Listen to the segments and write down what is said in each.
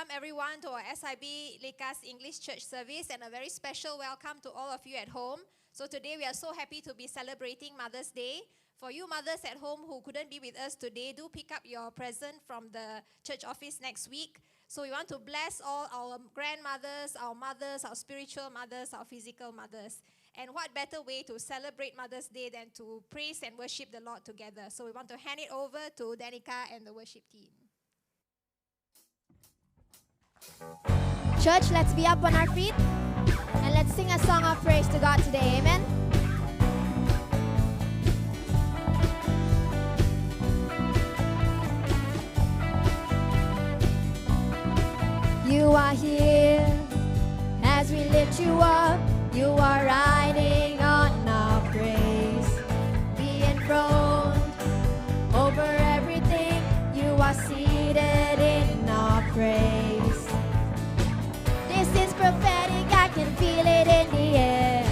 welcome everyone to our SIB Lekas English Church service and a very special welcome to all of you at home. So today we are so happy to be celebrating Mother's Day. For you mothers at home who couldn't be with us today, do pick up your present from the church office next week. So we want to bless all our grandmothers, our mothers, our spiritual mothers, our physical mothers. And what better way to celebrate Mother's Day than to praise and worship the Lord together. So we want to hand it over to Danica and the worship team. Church, let's be up on our feet and let's sing a song of praise to God today. Amen. You are here as we lift you up. You are riding on our praise. Be enthroned over everything. You are seated in our praise. This is prophetic, I can feel it in the air.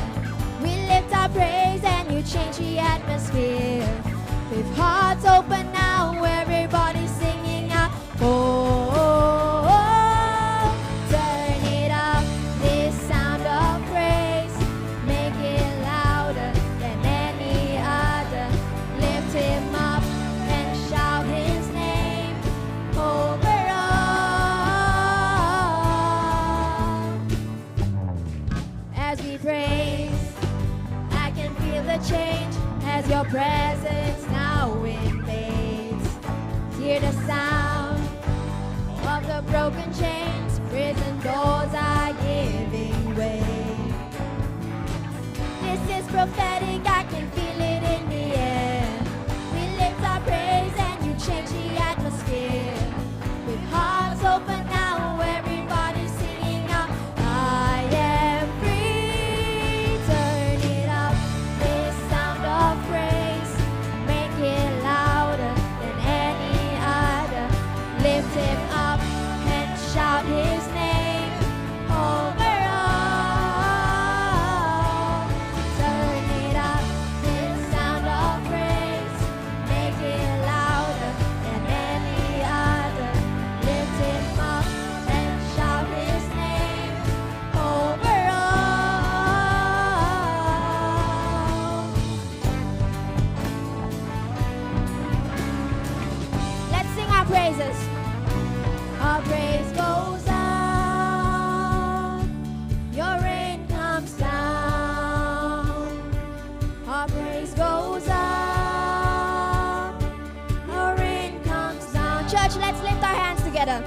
We lift our praise and you change the atmosphere. With hearts open now, everybody's singing out. Oh, oh, oh, turn it up, this sound of praise. Make it louder than any other. Lift him up and shout his name over all. As we praise, I can feel the change as your presence now invades. Hear the sound of the broken chains, prison doors are giving way. This is prophetic, I can feel it in the air. We lift our praise and you change the atmosphere. With hearts open now, everybody's singing out, I am free. Turn it up, this sound of praise. Make it louder than any other. Lift him up and shout his name over all. Turn it up, this sound of praise. Make it louder than any other. Lift him up and shout his name over all. Let's sing our praises. Our praise goes up, your rain comes down. Our praise goes up, our rain comes down. Church, let's lift our hands together.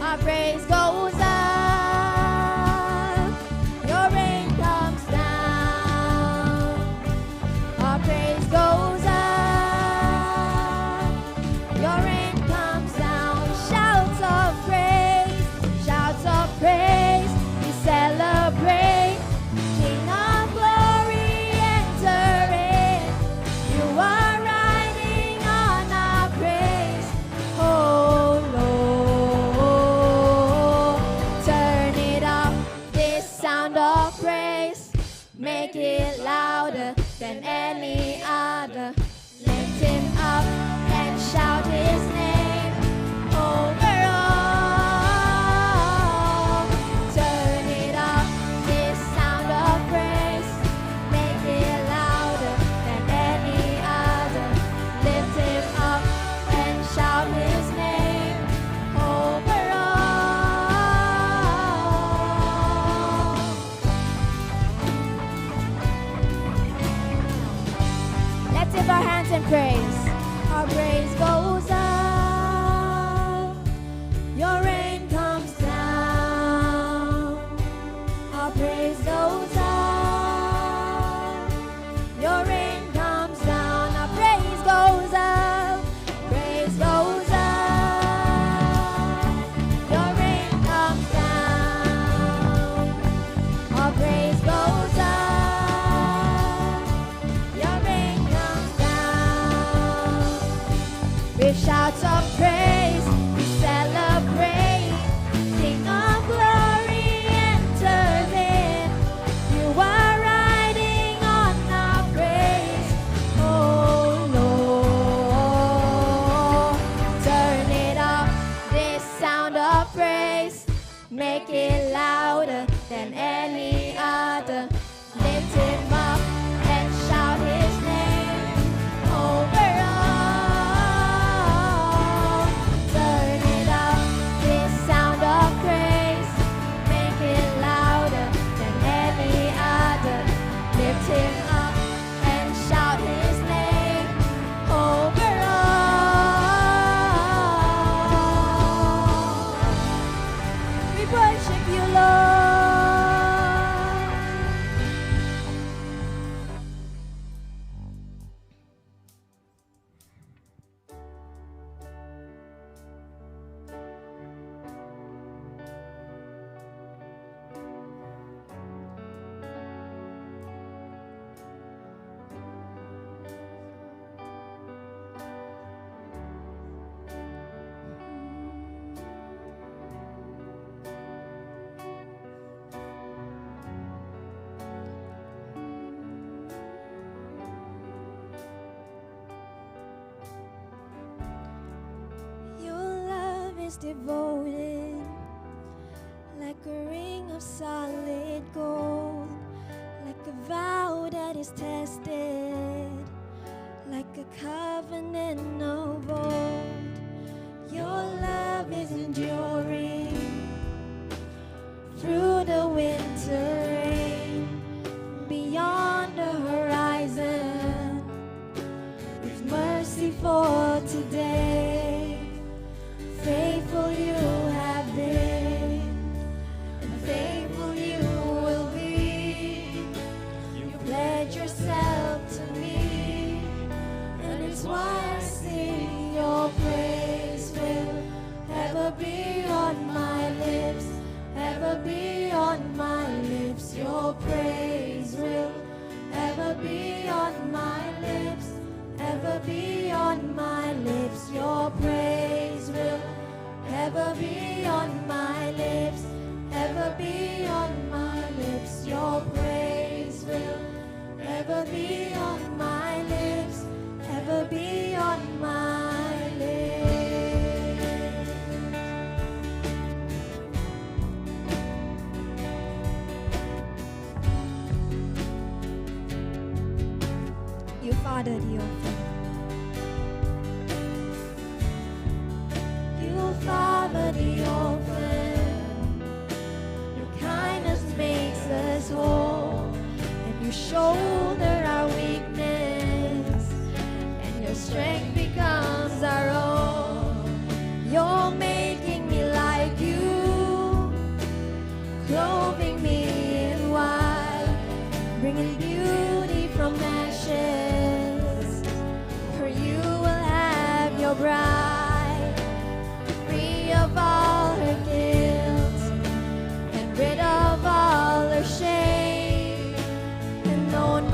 Our praise goes up, your rain comes down. Our praise goes up, your rain comes down. Shouts of praise, we celebrate. King of glory, enter in. You are riding on our praise. Oh Lord, turn it up, this sound of praise. Make it louder than any other. Lift him up and shout his name over all. Turn it up, this sound of praise. Make it louder than any other. Lift him up and shout his name over all. Let's lift our hands in praise. Our praise goes up, your rain comes down. Our praise goes up, your rain comes down. Our praise goes up, praise goes up, your rain comes down. Our praise goes up, your rain comes down. With shouts of praise, we celebrate. King of glory enters in. You are riding on our praise. Oh Lord, turn it up, this sound of praise. is devoted, like a ring of solid gold, like a vow that is tested, like a covenant of old. Your love is enduring through the winter rain, beyond the horizon, with mercy for today. Faithful you have been, and faithful you will be. You pledge yourself to me, and it's why I sing. Your praise will ever be on my lips, ever be on my lips. Your praise will ever be on my lips, ever be on my lips. Your praise will ever be on my lips, ever be on my lips. Your praise will ever be on my lips, ever be on my lips. You fathered the orphan. You father the orphan. Your kindness makes us whole, and you shoulder our weakness, and your strength becomes our own. You're making me like you, clothing me in white, bringing beauty from ashes. For you will have your bride, free of all her guilt, and rid of all her shame, and known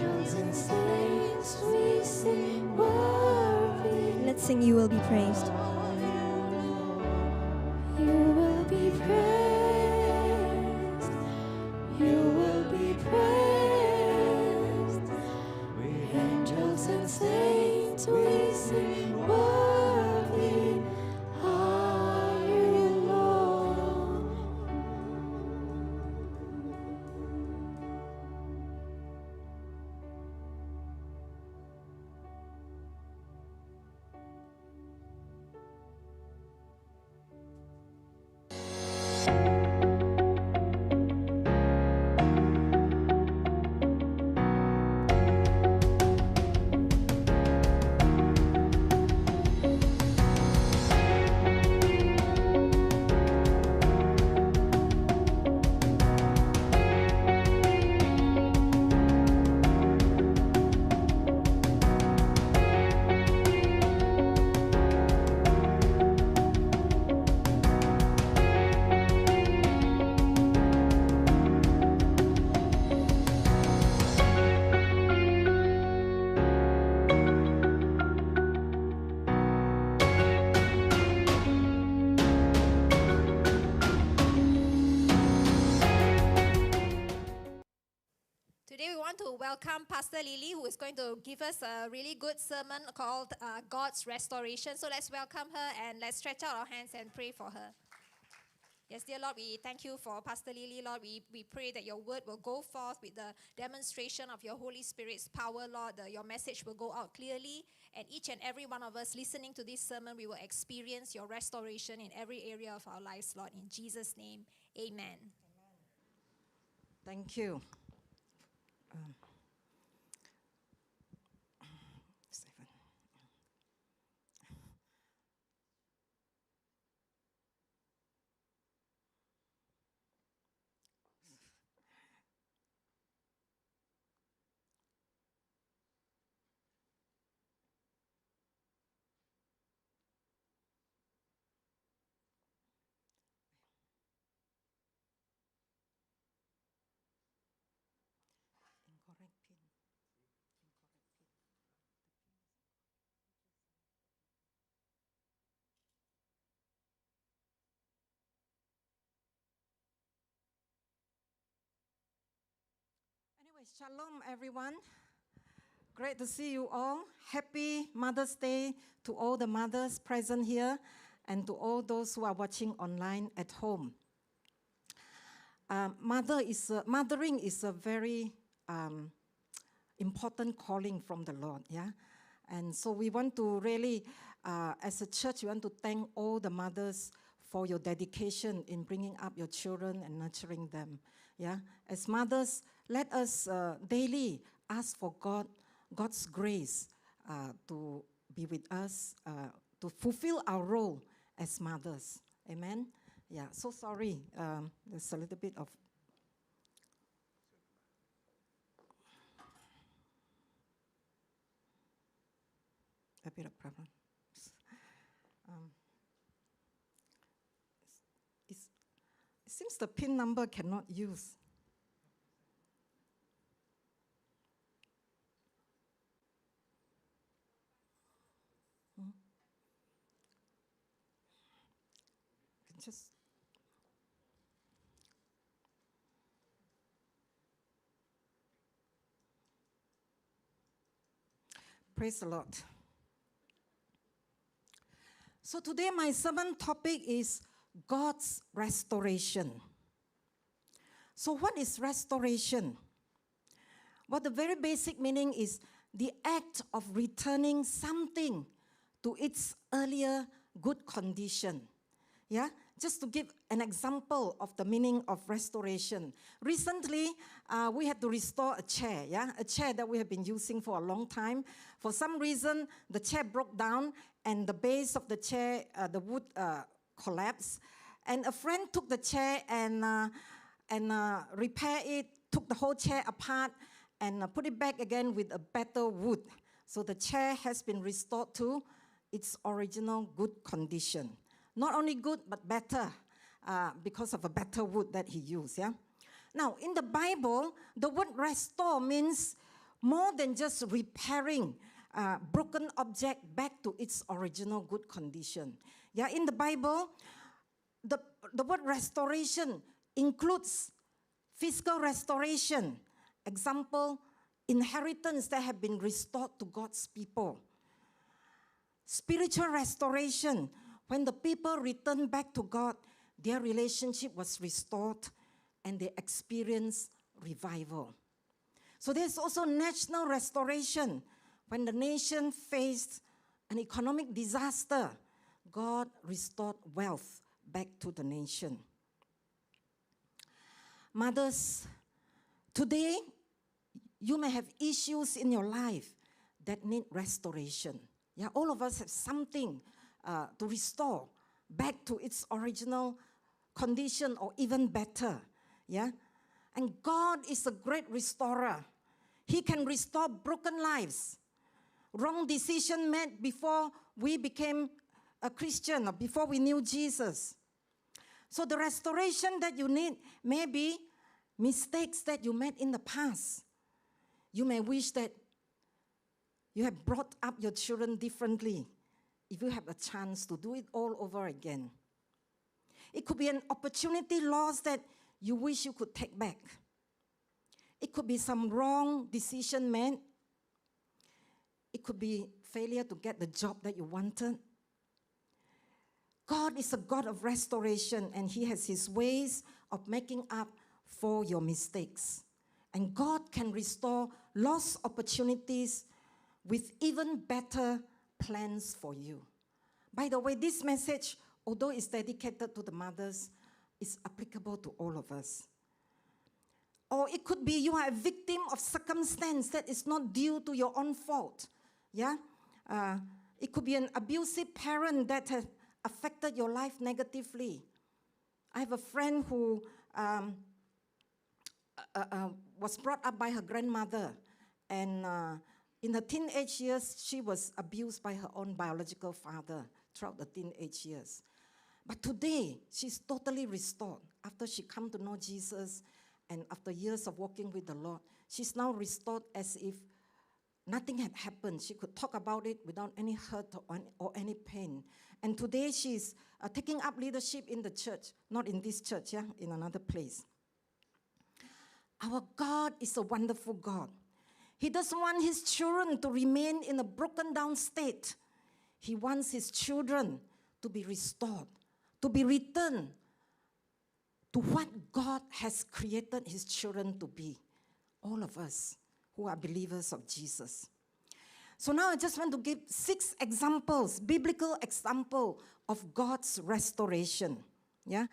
Angels and saints we sing worthy. Let's sing You Will Be Praised. You will be praised. You will be praised. Angels and saints we sing worthy are you, Lord. Today we want to welcome Pastor Lily, who is going to give us a really good sermon called God's Restoration. So let's welcome her and let's stretch out our hands and pray for her. Yes, dear Lord, we thank you for Pastor Lily, Lord. We pray that your word will go forth with the demonstration of your Holy Spirit's power, Lord. Your message will go out clearly, and each and every one of us listening to this sermon, we will experience your restoration in every area of our lives, Lord. In Jesus' name, amen. Thank you. Stephen. Incorrect pin. Anyway, shalom everyone. Great to see you all. Happy Mother's Day to all the mothers present here and to all those who are watching online at home. Mothering is a very important calling from the Lord, yeah? And so we want to really, as a church, we want to thank all the mothers for your dedication in bringing up your children and nurturing them, yeah? As mothers, let us daily ask for God's grace to be with us, to fulfill our role as mothers, amen? Yeah, so sorry, there's a little bit of problem. It seems the PIN number cannot use. Just praise the Lord. So today my sermon topic is God's restoration. So what is restoration? Well, the very basic meaning is the act of returning something to its earlier good condition. Yeah, just to give an example of the meaning of restoration. Recently, we had to restore a chair, yeah, a chair that we have been using for a long time. For some reason, the chair broke down and the base of the chair, the wood collapsed. And a friend took the chair and repaired it, took the whole chair apart and put it back again with a better wood. So the chair has been restored to its original good condition. Not only good, but better because of a better wood that he used, yeah? Now, in the Bible, the word restore means more than just repairing broken object back to its original good condition. Yeah, in the Bible, the word restoration includes physical restoration. Example, inheritance that have been restored to God's people. Spiritual restoration, when the people returned back to God, their relationship was restored and they experienced revival. So there's also national restoration. When the nation faced an economic disaster, God restored wealth back to the nation. Mothers, today you may have issues in your life that need restoration. Yeah, all of us have something to restore back to its original condition or even better. Yeah, and God is a great restorer. He can restore broken lives, wrong decision made before we became a Christian or before we knew Jesus. So the restoration that you need may be mistakes that you made in the past. You may wish that you have brought up your children differently if you have a chance to do it all over again. It could be an opportunity lost that you wish you could take back. It could be some wrong decision made. It could be failure to get the job that you wanted. God is a God of restoration, and He has His ways of making up for your mistakes. And God can restore lost opportunities with even better plans for you. By the way, this message, although it's dedicated to the mothers, is applicable to all of us. Or it could be you are a victim of circumstance that is not due to your own fault. Yeah? It could be an abusive parent that has affected your life negatively. I have a friend who was brought up by her grandmother, and in her teenage years, she was abused by her own biological father throughout the teenage years. But today, she's totally restored. After she come to know Jesus, and after years of walking with the Lord, she's now restored as if nothing had happened. She could talk about it without any hurt or any pain. And today she's taking up leadership in the church, not in this church, yeah, in another place. Our God is a wonderful God. He doesn't want His children to remain in a broken down state. He wants His children to be restored, to be returned to what God has created His children to be. All of us who are believers of Jesus. So now I just want to give 6 examples, biblical example of God's restoration. Yeah,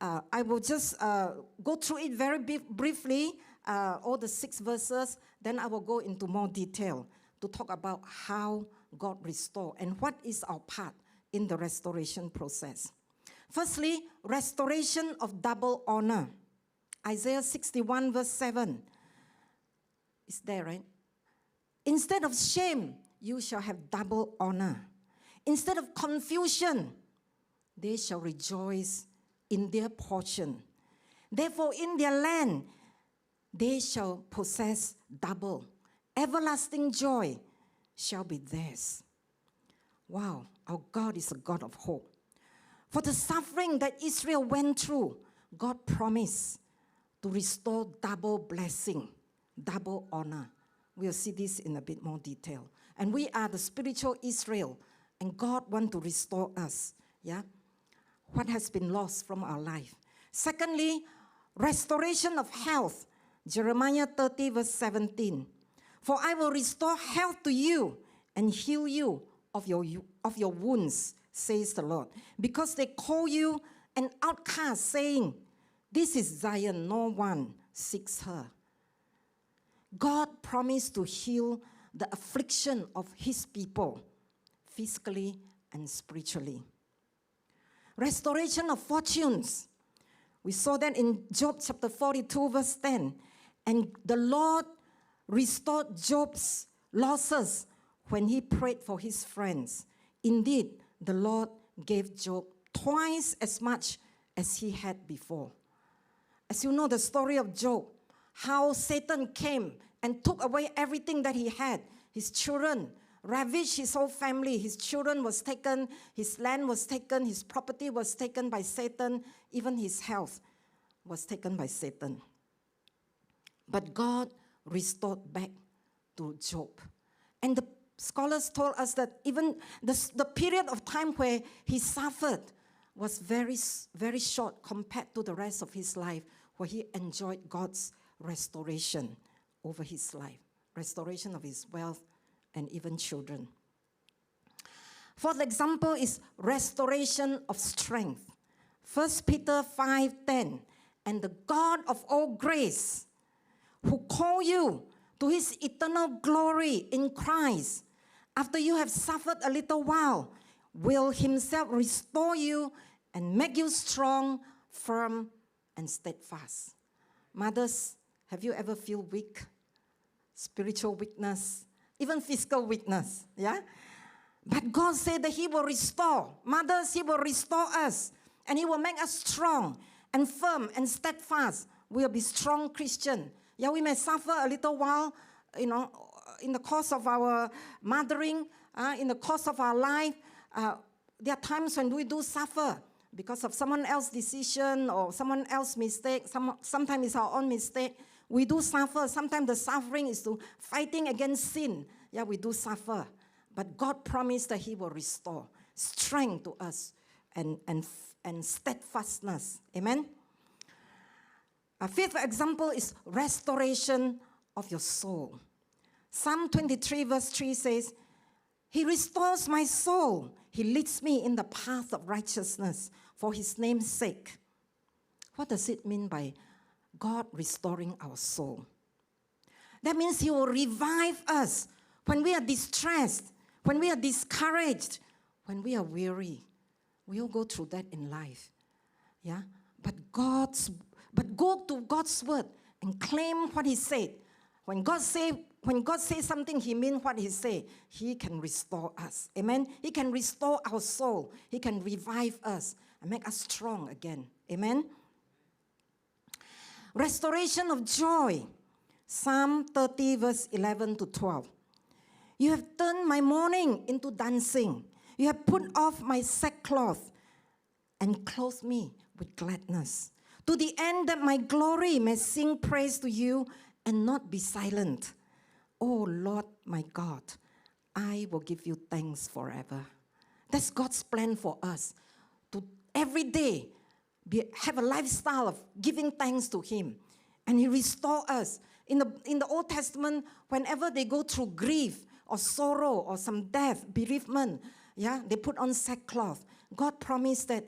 I will just go through it very briefly, all the 6 verses. Then I will go into more detail to talk about how God restored and what is our part in the restoration process. Firstly, restoration of double honor. Isaiah 61 verse 7. Is there, right? Instead of shame, you shall have double honor. Instead of confusion, they shall rejoice in their portion. Therefore, in their land, they shall possess double. Everlasting joy shall be theirs. Wow, our God is a God of hope. For the suffering that Israel went through, God promised to restore double blessing, double honor. We'll see this in a bit more detail. And we are the spiritual Israel, and God wants to restore us, yeah? What has been lost from our life. Secondly, restoration of health. Jeremiah 30 verse 17. For I will restore health to you and heal you of your wounds, says the Lord. Because they call you an outcast, saying, this is Zion, no one seeks her. God promised to heal the affliction of His people, physically and spiritually. Restoration of fortunes. We saw that in Job chapter 42, verse 10. And the Lord restored Job's losses when he prayed for his friends. Indeed, the Lord gave Job twice as much as he had before. As you know the story of Job, how Satan came and took away everything that he had, his children, ravaged his whole family. His children was taken, his land was taken, his property was taken by Satan, even his health was taken by Satan. But God restored back to Job. And the scholars told us that even the period of time where he suffered was very, very short compared to the rest of his life, where he enjoyed God's restoration over his life, restoration of his wealth and even children. Fourth example is restoration of strength. 1 Peter 5:10, and the God of all grace, who called you to his eternal glory in Christ, after you have suffered a little while, will himself restore you and make you strong, firm, and steadfast. Mothers, have you ever feel weak? Spiritual weakness, even physical weakness, yeah? But God said that he will restore. Mothers, he will restore us. And he will make us strong and firm and steadfast. We'll be strong Christian. Yeah, we may suffer a little while, in the course of our mothering, in the course of our life. There are times when we do suffer because of someone else's decision or someone else's mistake. Sometimes it's our own mistake. We do suffer. Sometimes the suffering is to fighting against sin. Yeah, we do suffer. But God promised that he will restore strength to us and steadfastness. Amen? A fifth example is restoration of your soul. Psalm 23 verse 3 says, he restores my soul. He leads me in the path of righteousness for his name's sake. What does it mean by God restoring our soul? That means he will revive us when we are distressed, when we are discouraged, when we are weary. We all go through that in life. Yeah? But go to God's word and claim what he said. When God says something, he means what he said. He can restore us. Amen? He can restore our soul. He can revive us and make us strong again. Amen? Restoration of joy. Psalm 30 verse 11 to 12. You have turned my mourning into dancing. You have put off my sackcloth and clothed me with gladness, to the end that my glory may sing praise to you and not be silent. Oh Lord, my God, I will give you thanks forever. That's God's plan for us, to every day have a lifestyle of giving thanks to him. And he restores us. In the Old Testament, whenever they go through grief or sorrow or some death, bereavement, yeah, they put on sackcloth. God promised that,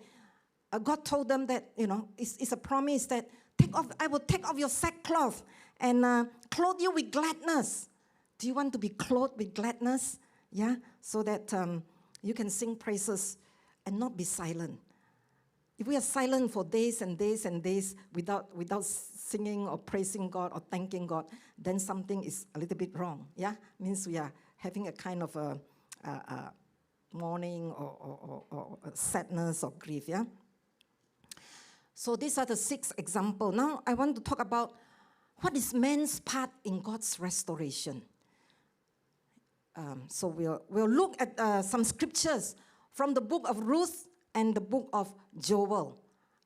God told them that, it's a promise that I will take off your sackcloth and clothe you with gladness. Do you want to be clothed with gladness? Yeah, so that you can sing praises and not be silent. If we are silent for days and days and days without singing or praising God or thanking God, then something is a little bit wrong. Yeah, means we are having a kind of a mourning or sadness or grief. Yeah. So these are the 6 examples. Now I want to talk about what is man's part in God's restoration. So we'll look at some scriptures from the book of Ruth and the book of Joel.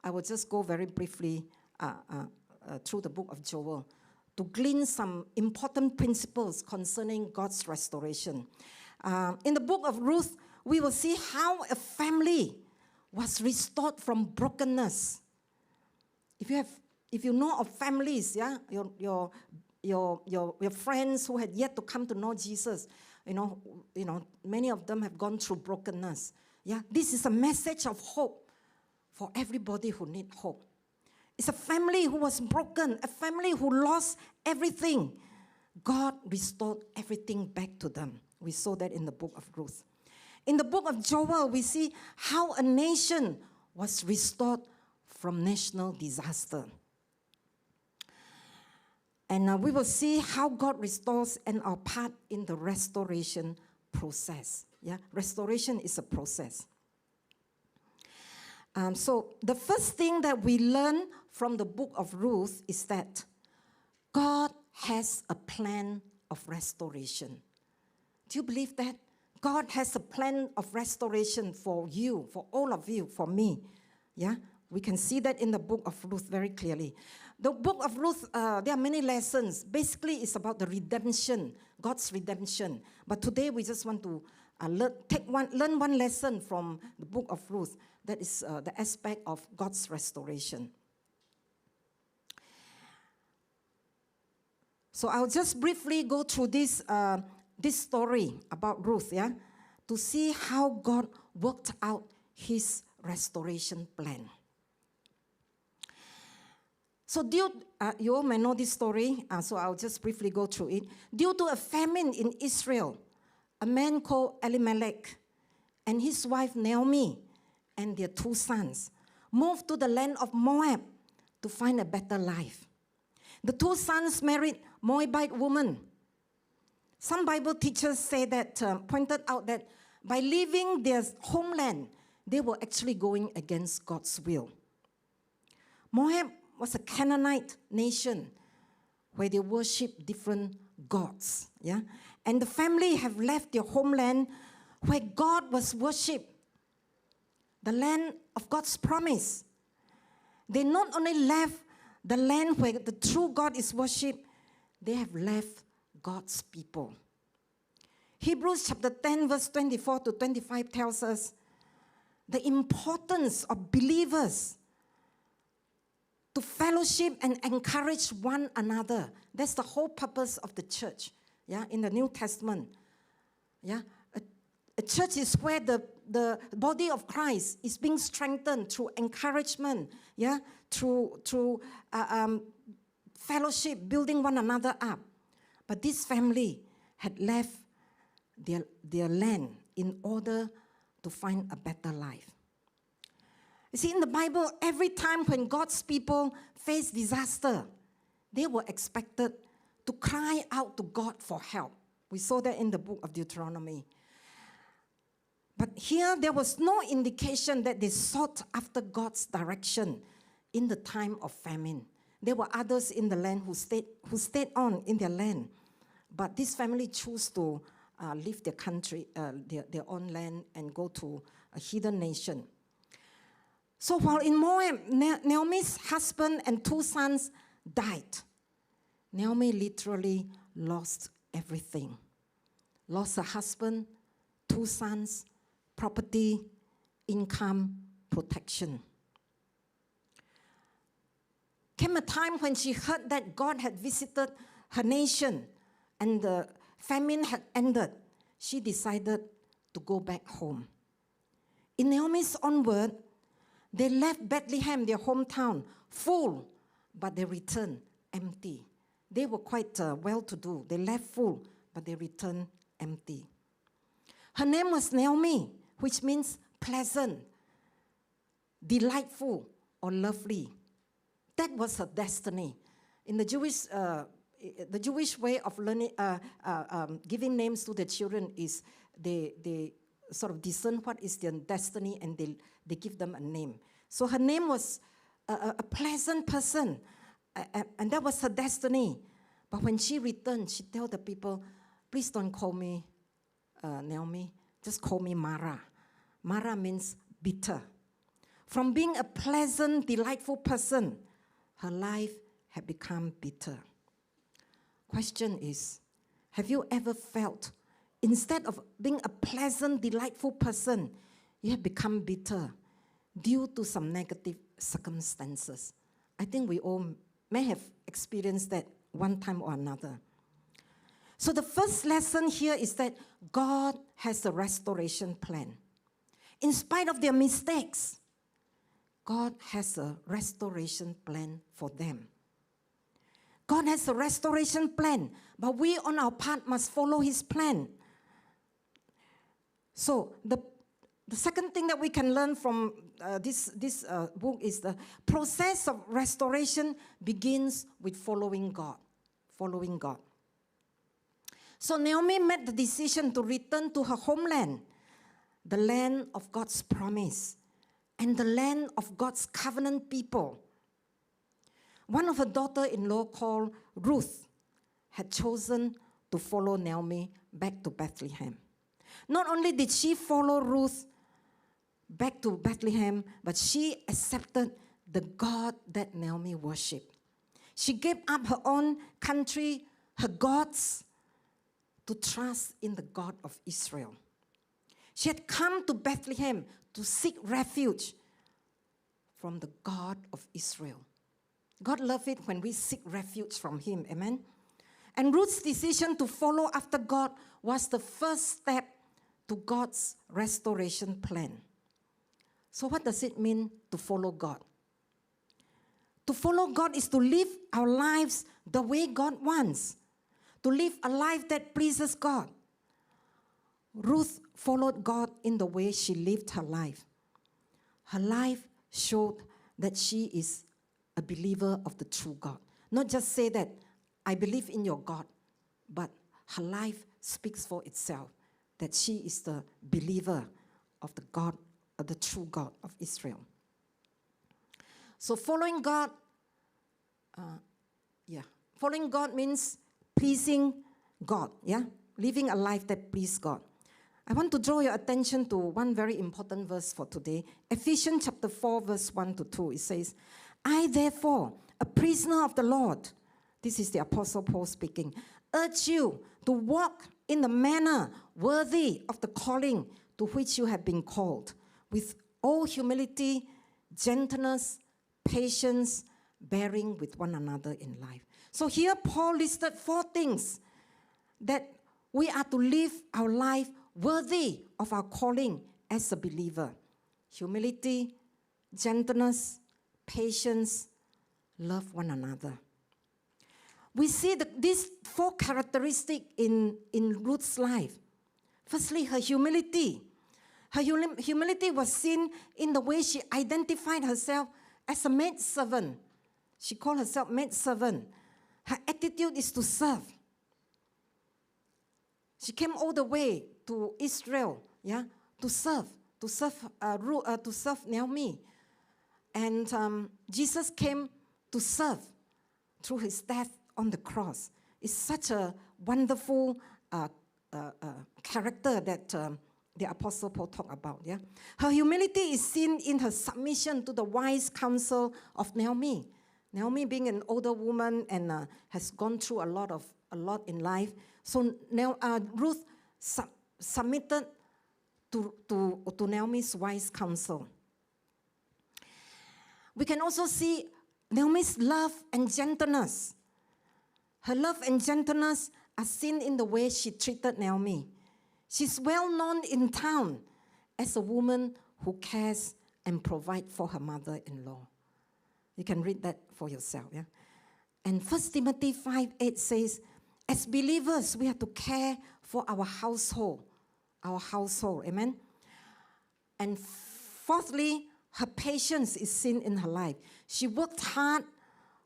I will just go very briefly through the book of Joel to glean some important principles concerning God's restoration. In the book of Ruth, we will see how a family was restored from brokenness. If you know of families, yeah, your friends who had yet to come to know Jesus, many of them have gone through brokenness. Yeah, this is a message of hope for everybody who need hope. It's a family who was broken, a family who lost everything. God restored everything back to them. We saw that in the book of Ruth. In the book of Joel, we see how a nation was restored from national disaster. And we will see how God restores and our part in the restoration process. Yeah, restoration is a process. So the first thing that we learn from the book of Ruth is that God has a plan of restoration. Do you believe that? God has a plan of restoration for you, for all of you, for me. Yeah? We can see that in the book of Ruth very clearly. The book of Ruth, there are many lessons. Basically, it's about the redemption, God's redemption. But today, we just want to learn one lesson from the book of Ruth. That is the aspect of God's restoration. So I'll just briefly go through this story about Ruth, yeah, to see how God worked out his restoration plan. So you all may know this story, so I'll just briefly go through it. Due to a famine in Israel, a man called Elimelech and his wife Naomi and their 2 sons moved to the land of Moab to find a better life. The 2 sons married Moabite women. Some Bible teachers say that, pointed out that by leaving their homeland, they were actually going against God's will. Moab was a Canaanite nation where they worship different gods. Yeah? And the family have left their homeland where God was worshipped, the land of God's promise. They not only left the land where the true God is worshipped, they have left God's people. Hebrews chapter 10 verse 24 to 25 tells us the importance of believers to fellowship and encourage one another. That's the whole purpose of the church, yeah, in the New Testament. Yeah, a church is where the body of Christ is being strengthened through encouragement, yeah, through fellowship, building one another up. But this family had left their land in order to find a better life. You see, in the Bible, every time when God's people face disaster, they were expected to cry out to God for help. We saw that in the book of Deuteronomy. But here, there was no indication that they sought after God's direction in the time of famine. There were others in the land who stayed on in their land. But this family chose to leave their country, their own land, and go to a heathen nation. So while in Moab, Naomi's husband and 2 sons died. Naomi literally lost everything. Lost her husband, 2 sons, property, income, protection. Came a time when she heard that God had visited her nation and the famine had ended. She decided to go back home. In Naomi's own word, they left Bethlehem, their hometown, full, but they returned empty. They were quite well-to-do. They left full, but they returned empty. Her name was Naomi, which means pleasant, delightful, or lovely. That was her destiny. In the Jewish way of learning, giving names to the children is they sort of discern what is their destiny and they give them a name. So her name was a pleasant person, and that was her destiny. But when she returned, she told the people, please don't call me Naomi, just call me Mara. Mara means bitter. From being a pleasant, delightful person, her life had become bitter. Question is, have you ever felt, instead of being a pleasant, delightful person, you have become bitter due to some negative circumstances? I think we all may have experienced that one time or another. So the first lesson here is that God has a restoration plan. In spite of their mistakes, God has a restoration plan for them. God has a restoration plan, but we on our part must follow His plan. So the second thing that we can learn from this book is the process of restoration begins with following God. Following God. So Naomi made the decision to return to her homeland, the land of God's promise, and the land of God's covenant people. one of her daughter-in-law called Ruth had chosen to follow Naomi back to Bethlehem. Not only did she follow Ruth back to Bethlehem, but she accepted the God that Naomi worshipped. She gave up her own country, her gods, to trust in the God of Israel. She had come to Bethlehem to seek refuge from the God of Israel. God loves it when we seek refuge from Him, amen? And Ruth's decision to follow after God was the first step to God's restoration plan. So what does it mean to follow God? To follow God is to live our lives the way God wants, to live a life that pleases God. Ruth followed God in the way she lived her life. Her life showed that she is a believer of the true God. Not just say that, I believe in your God, but her life speaks for itself, that she is the believer of the God, of the true God of Israel. So following God, following God means pleasing God, living a life that pleases God. I want to draw your attention to one very important verse for today. Ephesians chapter 4, verse 1 to 2. It says, I therefore, a prisoner of the Lord, this is the Apostle Paul speaking, urge you to walk in the manner worthy of the calling to which you have been called, with all humility, gentleness, patience, bearing with one another in life. So here Paul listed 4 things that we are to live our life worthy of our calling as a believer. Humility, gentleness, patience, love one another. We see these 4 characteristics in Ruth's life. Firstly, her humility. Her humility was seen in the way she identified herself as a maidservant. She called herself maidservant. Her attitude is to serve. She came all the way to Israel, to serve Naomi. And Jesus came to serve through his death on the cross. It's such a wonderful character that the Apostle Paul talked about. Her humility is seen in her submission to the wise counsel of Naomi. Naomi, being an older woman and has gone through a lot in life, so now Ruth submitted to Naomi's wise counsel. We can also see Naomi's love and gentleness. Her love and gentleness are seen in the way she treated Naomi. She's well known in town as a woman who cares and provides for her mother-in-law. You can read that for yourself. And 1 Timothy 5:8 says, as believers, we have to care for our household. Amen? And fourthly, her patience is seen in her life. She worked hard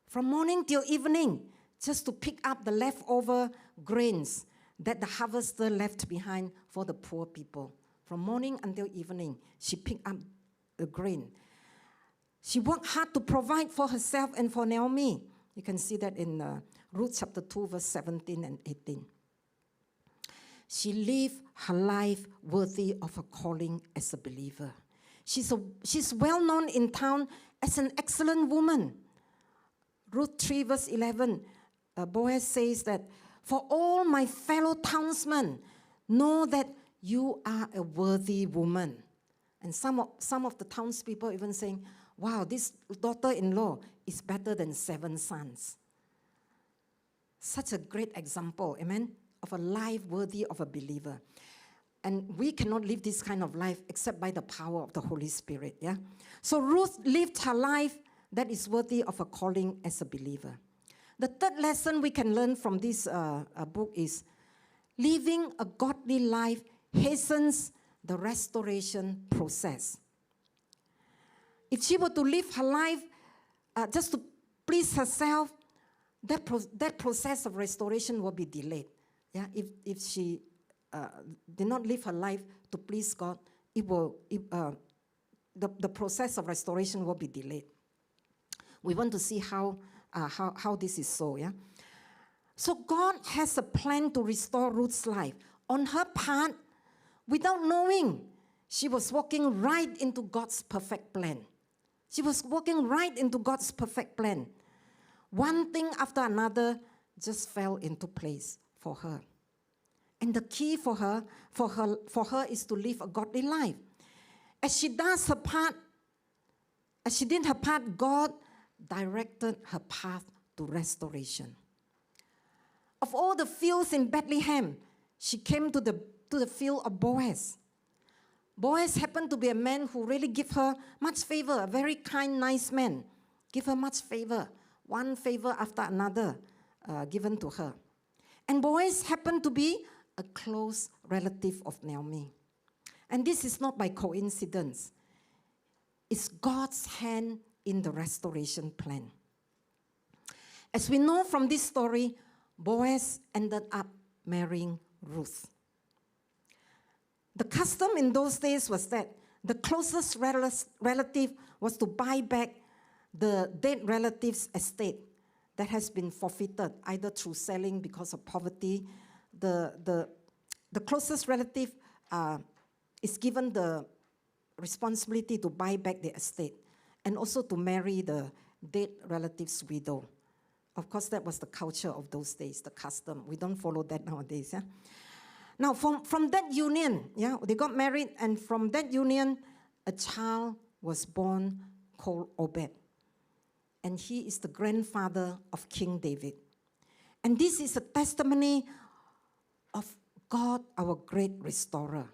from morning till evening just to pick up the leftover grains that the harvester left behind for the poor people. From morning until evening, she picked up the grain. She worked hard to provide for herself and for Naomi. You can see that in Ruth chapter 2, verse 17 and 18. She lived her life worthy of her calling as a believer. She's well known in town as an excellent woman. Ruth 3, verse 11, Boaz says that, for all my fellow townsmen know that you are a worthy woman. And some of the townspeople even saying, wow, this daughter-in-law is better than 7 sons. Such a great example, amen, of a life worthy of a believer. And we cannot live this kind of life except by the power of the Holy Spirit, So Ruth lived her life that is worthy of a calling as a believer. The third lesson we can learn from this book is living a godly life hastens the restoration process. If she were to live her life just to please herself, that process of restoration will be delayed. If she did not live her life to please God, the process of restoration will be delayed. We want to see how how this is so, yeah. So God has a plan to restore Ruth's life. On her part, without knowing, she was walking right into God's perfect plan. She was walking right into God's perfect plan. One thing after another just fell into place for her. And the key for her is to live a godly life. As she does her part, as she did her part, God directed her path to restoration. Of all the fields in Bethlehem, she came to the field of Boaz. Boaz happened to be a man who really gave her much favor, a very kind, nice man. Give her much favor, one favor after another given to her. And Boaz happened to be a close relative of Naomi. And this is not by coincidence. It's God's hand in the restoration plan. As we know from this story, Boaz ended up marrying Ruth. The custom in those days was that the closest relative was to buy back the dead relative's estate that has been forfeited, either through selling because of poverty. The closest relative is given the responsibility to buy back the estate and also to marry the dead relative's widow. Of course, that was the culture of those days, the custom. We don't follow that nowadays. Yeah? Now, from that union, they got married, and from that union, a child was born called Obed. And he is the grandfather of King David. And this is a testimony of God, our great restorer.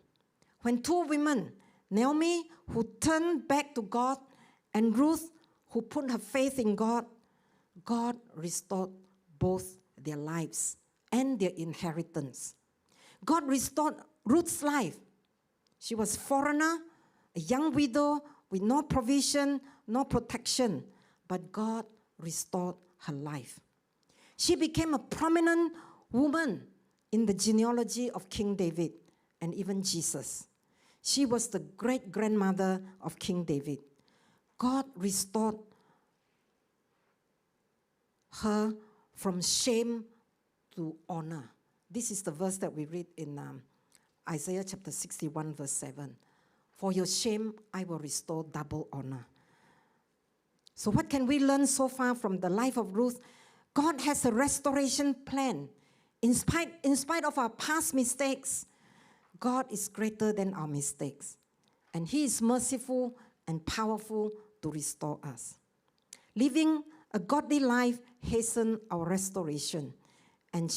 When two women, Naomi, who turned back to God, and Ruth, who put her faith in God, God restored both their lives and their inheritance. God restored Ruth's life. She was a foreigner, a young widow with no provision, no protection, but God restored her life. She became a prominent woman in the genealogy of King David and even Jesus. She was the great-grandmother of King David. God restored her from shame to honor. This is the verse that we read in Isaiah chapter 61, verse 7. For your shame, I will restore double honor. So what can we learn so far from the life of Ruth? God has a restoration plan. In spite of our past mistakes, God is greater than our mistakes. And He is merciful and powerful to restore us. Living a godly life hastened our restoration. And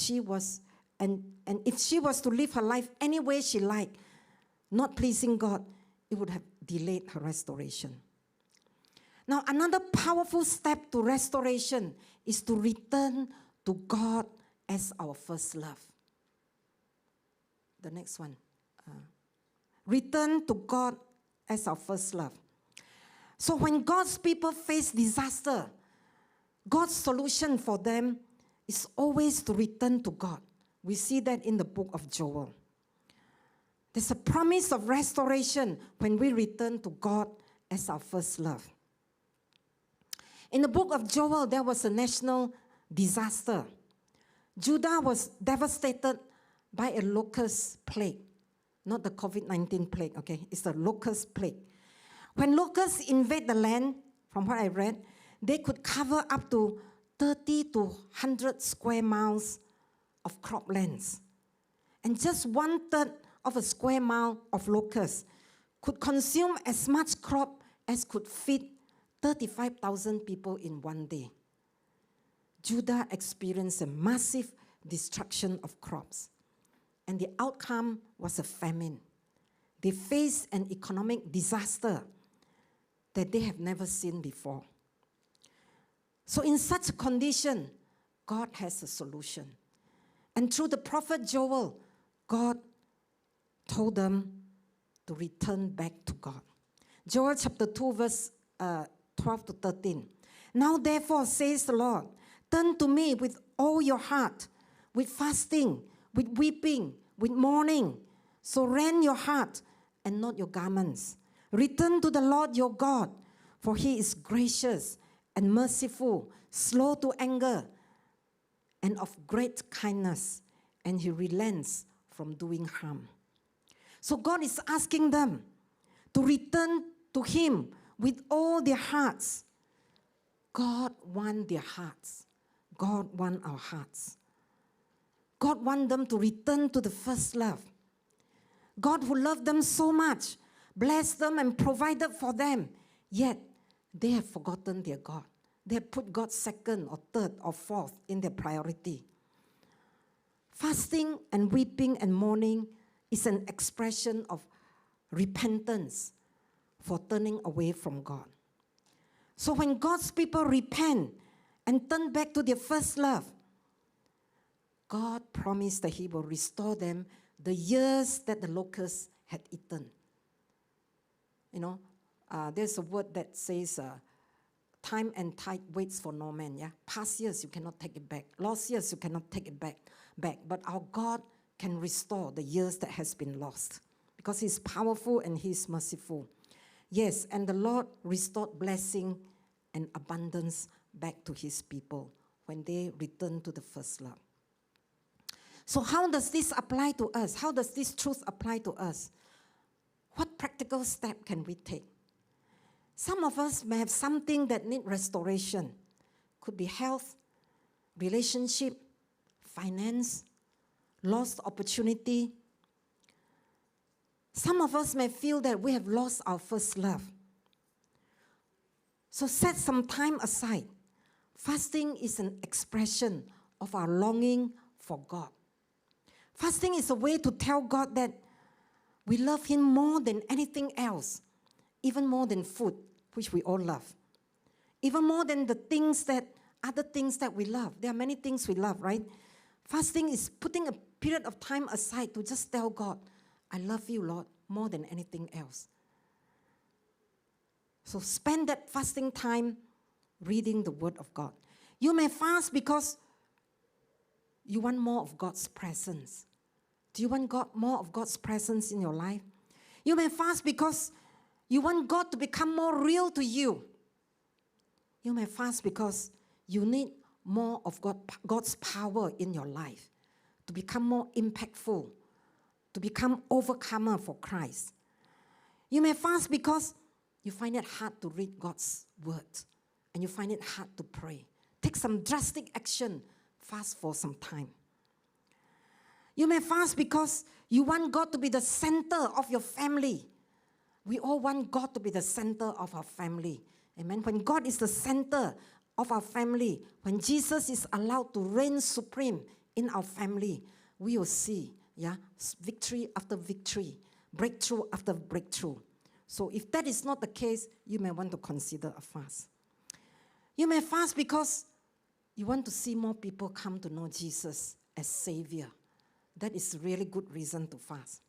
if she was to live her life any way she liked, not pleasing God, it would have delayed her restoration. Now, another powerful step to restoration is to return to God as our first love. The next one. Return to God as our first love. So when God's people face disaster, God's solution for them is always to return to God. We see that in the book of Joel. There's a promise of restoration when we return to God as our first love. In the book of Joel, there was a national disaster. Judah was devastated by a locust plague. Not the COVID-19 plague, okay? It's the locust plague. When locusts invade the land, from what I read, they could cover up to 30 to 100 square miles of croplands. And just 1/3 of a square mile of locusts could consume as much crop as could feed 35,000 people in one day. Judah experienced a massive destruction of crops. And the outcome was a famine. They faced an economic disaster that they have never seen before. So in such a condition, God has a solution. And through the prophet Joel, God told them to return back to God. Joel chapter 2, verse 12 to 13. Now therefore, says the Lord, turn to me with all your heart, with fasting, with weeping, with mourning. So rend your heart and not your garments. Return to the Lord your God, for He is gracious and merciful, slow to anger, and of great kindness, and he relents from doing harm. So God is asking them to return to him with all their hearts. God wants their hearts. God wants our hearts. God wants them to return to the first love. God who loved them so much, blessed them and provided for them, yet they have forgotten their God. They have put God second or third or fourth in their priority. Fasting and weeping and mourning is an expression of repentance for turning away from God. So when God's people repent and turn back to their first love, God promised that he will restore them the years that the locusts had eaten. You know, there's a word that says, time and tide waits for no man. Yeah, past years you cannot take it back. Lost years you cannot take it back. But our God can restore the years that has been lost because he's powerful and he's merciful. Yes, and the Lord restored blessing and abundance back to his people when they return to the first love. So how does this apply to us? How does this truth apply to us? What practical step can we take? Some of us may have something that need restoration. Could be health, relationship, finance, lost opportunity. Some of us may feel that we have lost our first love. So set some time aside. Fasting is an expression of our longing for God. Fasting is a way to tell God that we love him more than anything else, even more than food, which we all love. Even more than other things that we love. There are many things we love, right? Fasting is putting a period of time aside to just tell God, I love you, Lord, more than anything else. So spend that fasting time reading the Word of God. You may fast because you want more of God's presence. Do you want more of God's presence in your life? You may fast because you want God to become more real to you. You may fast because you need more of God's power in your life to become more impactful, to become overcomer for Christ. You may fast because you find it hard to read God's word and you find it hard to pray. Take some drastic action. Fast for some time. You may fast because you want God to be the center of your family. We all want God to be the center of our family. Amen. When God is the center of our family, when Jesus is allowed to reign supreme in our family, we will see, victory after victory, breakthrough after breakthrough. So if that is not the case, you may want to consider a fast. You may fast because you want to see more people come to know Jesus as Savior. That is a really good reason to fast.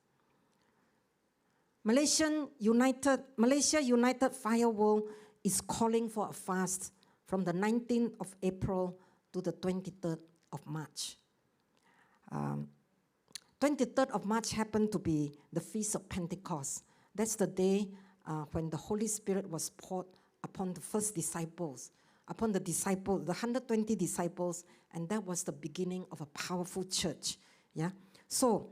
Malaysia United Fire World is calling for a fast from the 19th of April to the 23rd of March. 23rd of March happened to be the Feast of Pentecost. That's the day when the Holy Spirit was poured upon the first disciples, upon the 120 disciples, and that was the beginning of a powerful church. Yeah. So,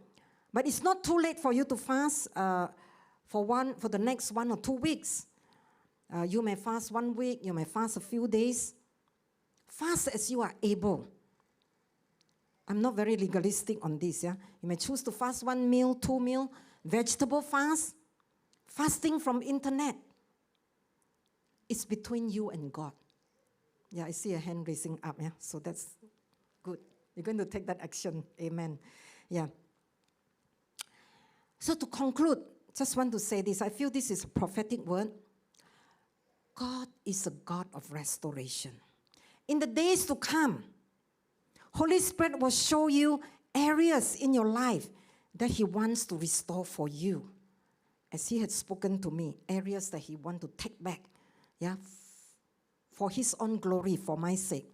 but it's not too late for you to fast for the next 1 or 2 weeks. You may fast 1 week, you may fast a few days. Fast as you are able. I'm not very legalistic on this. Yeah, you may choose to fast 1 meal, 2 meal, vegetable fast, fasting from internet. It's between you and God. Yeah, I see a hand raising up. Yeah, so that's good. You're going to take that action. Amen. Yeah. So to conclude, just want to say this. I feel this is a prophetic word. God is a God of restoration. In the days to come, Holy Spirit will show you areas in your life that He wants to restore for you. As He had spoken to me, areas that He wants to take back, for His own glory, for my sake.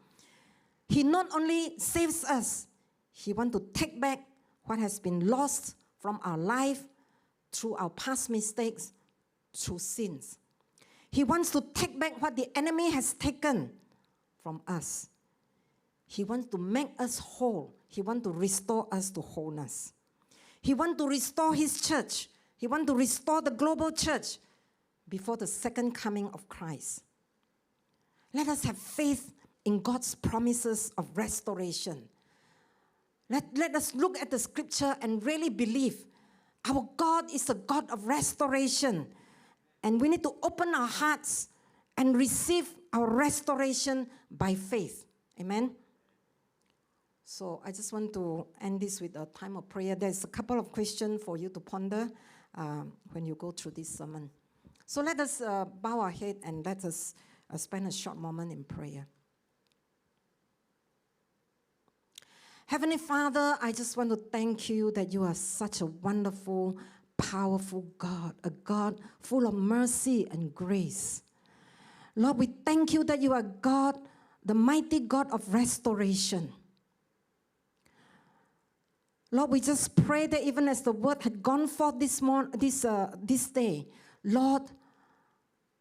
He not only saves us, He wants to take back what has been lost from our life through our past mistakes, through sins. He wants to take back what the enemy has taken from us. He wants to make us whole. He wants to restore us to wholeness. He wants to restore his church. He wants to restore the global church before the second coming of Christ. Let us have faith in God's promises of restoration. Let us look at the scripture and really believe our God is a God of restoration. And we need to open our hearts and receive our restoration by faith. Amen? So I just want to end this with a time of prayer. There's a couple of questions for you to ponder when you go through this sermon. So let us bow our head and let us spend a short moment in prayer. Heavenly Father, I just want to thank you that you are such a wonderful, powerful God, a God full of mercy and grace. Lord, we thank you that you are God, the mighty God of restoration. Lord, we just pray that even as the word had gone forth this day, Lord,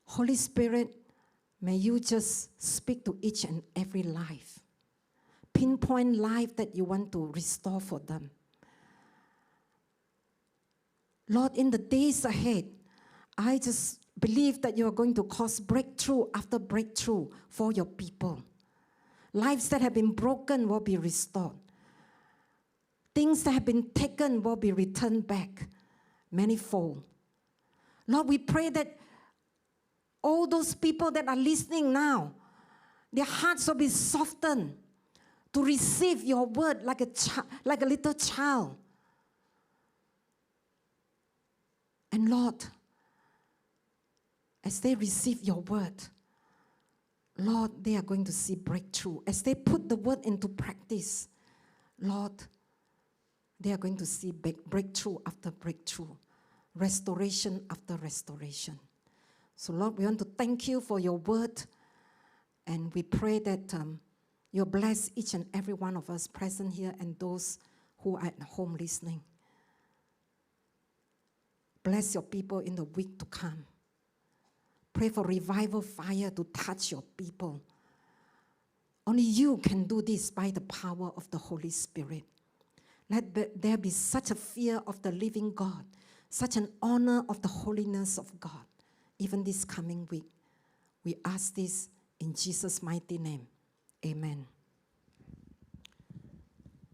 Holy Spirit, may you just speak to each and every life. Pinpoint life that you want to restore for them. Lord, in the days ahead, I just believe that you are going to cause breakthrough after breakthrough for your people. Lives that have been broken will be restored. Things that have been taken will be returned back manifold. Lord, we pray that all those people that are listening now, their hearts will be softened to receive your word like a little child. And Lord, as they receive your word, Lord, they are going to see breakthrough. As they put the word into practice, Lord, they are going to see breakthrough after breakthrough, restoration after restoration. So Lord, we want to thank you for your word, and we pray that you'll bless each and every one of us present here and those who are at home listening. Bless your people in the week to come. Pray for revival fire to touch your people. Only you can do this by the power of the Holy Spirit. Let there be such a fear of the living God, such an honor of the holiness of God, even this coming week. We ask this in Jesus' mighty name. Amen.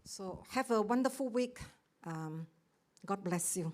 So have a wonderful week. God bless you.